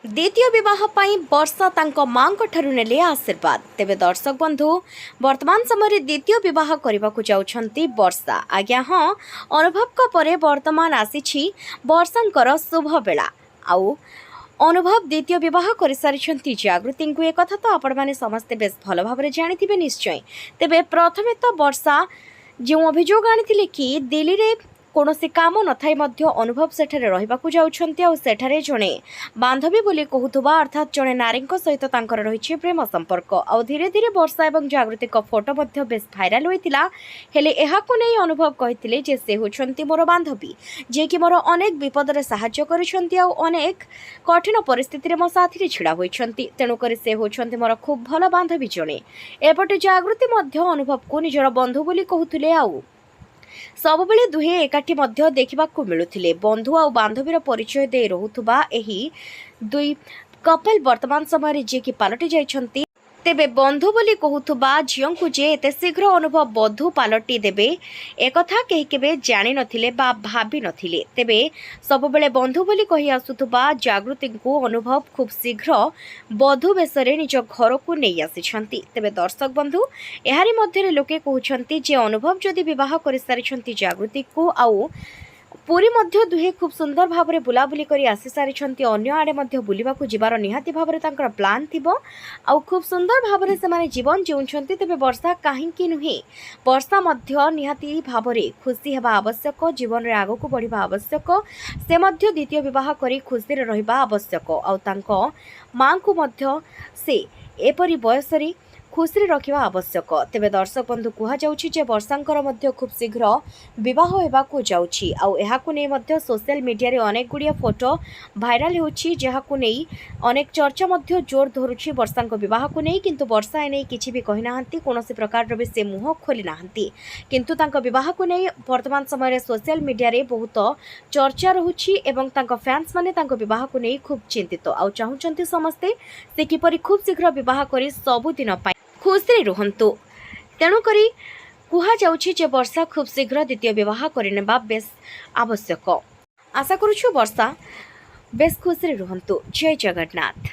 द्वितीय विवाह पाई वर्षा तांको मांको ठरु नेले आशीर्वाद। तेबे दर्शक बंधु वर्तमान समय द्वितीय विवाह करने को जाउछंती वर्षा। आज्ञा हाँ, अनुभव को परे वर्तमान आसीछि वर्षांकर शुभ बेला। आउ अनुभव द्वितीय विवाह कर सारी जागृति को एक कथा तो आपण माने समस्ते बेस भल भाव जानी निश्चय। तेबे प्रथमे तो वर्षा जो अभियोग आनी कि दिल्ली रे कौनसी काम न थाई मध्य अनुभव सेठारे रहिबाकु जाउछंती आ सेठारे जणे बांधवी बोली कहूथुबा अर्थात जणे नारीको सहित तांकर रहिछि प्रेम संपर्क। आ धीरे धीरे वर्षा एवं जागृति को फोटो मध्य बेस भाइराल होइतिला। हेले एहाकु नै अनुभव कहिथिले जे से होछंती मोर बांधवी, जे कि मोर अनेक विपद रे सहाय्य करिसंती आ अनेक कठिन परिस्थिति रे मो साथी रे छिड़ा होइछंती। तेनु करी से होछंती मोर खूब भल बांधवी जणे। एपटे जागृति मध्य अनुभव को निजर बंधु बोली कहूथिले। आउ सबुबले दुहे एकाठी मध्य देखिबाकु मिलुथिले। बंधु आ बांधवीर परिचय दे रहुथुबा एही दुई कपल वर्तमान समय जे कि पालटी जाइछंती। तेबे बंधु बोली कहूथुबा झियंकु जे एते शीघ्र अनुभव बधू पालटी देबे एकथा केही केबे जानि नथिले बा भाबी नथिले। तेबे सबुबले बंधु बोली कहि आसुथुबा जागृति को अनुभव खूब शीघ्र बधू बेसरे निज घर को नहीं आसिछंती। तेबे दर्शक बंधु एहारी मध्यरे लोके कहउछंती जे अनुभव जदि विवाह करि सारिछंती जागृति को आउ पूरी मध्य दुहे खूब सुंदर भाव में बुलाबुली करी आसी सारी अन्य आड़े मध्य बुलिबाकु जिबार निहाती भाव में तांकर प्लान थिबो आउ खूब सुंदर भाव में से जीवन जीउछंती। तेबे वर्षा काहींकी नुहे, वर्षा मध्य निहाती भाव में खुशी हेबा आवश्यक, जीवन रे आगकु बढ़िबा आवश्यक, से मध्य द्वितीय विवाह करी खुशी रे रहिबा आवश्यक। आउ तांको मां को मध्य से एपरी बयसरी खुशी रखा आवश्यक। तेबे दर्शक बंधु कहुच्छी जे वर्षांकर मध्य खूब शीघ्र विवाह होबाकु जाउछि। आउ एहाकु नै मध्य सोशल मीडिया रे अनेक गुड़िया फोटो भाइराल होछि, जेहाकु नै अनेक चर्चा मध्य जोर धरुछि वर्षांक विवाह को नै। किंतु वर्षा एनै किछि भी कहि नाहंती, कोनोसी प्रकार रे से मुह खोली नाहंती। किंतु तांक विवाह को नै वर्तमान समय रे सोशल मीडिया रे बहुत चर्चा रहुछि एवं तांक फैंस माने तांक विवाह को नै खूब चिंतित आउ चाहुचंती समस्ते से किपरि खूब शीघ्र विवाह करी सबु दिन पाई खुशी रुहंतु। तेणु करी कुहा जाउछि जे वर्षा खूब शीघ्र द्वितीय विवाह करनेबा बेस आवश्यक। आशा करूछु वर्षा बेस खुशी रुहंतु। जय जगन्नाथ।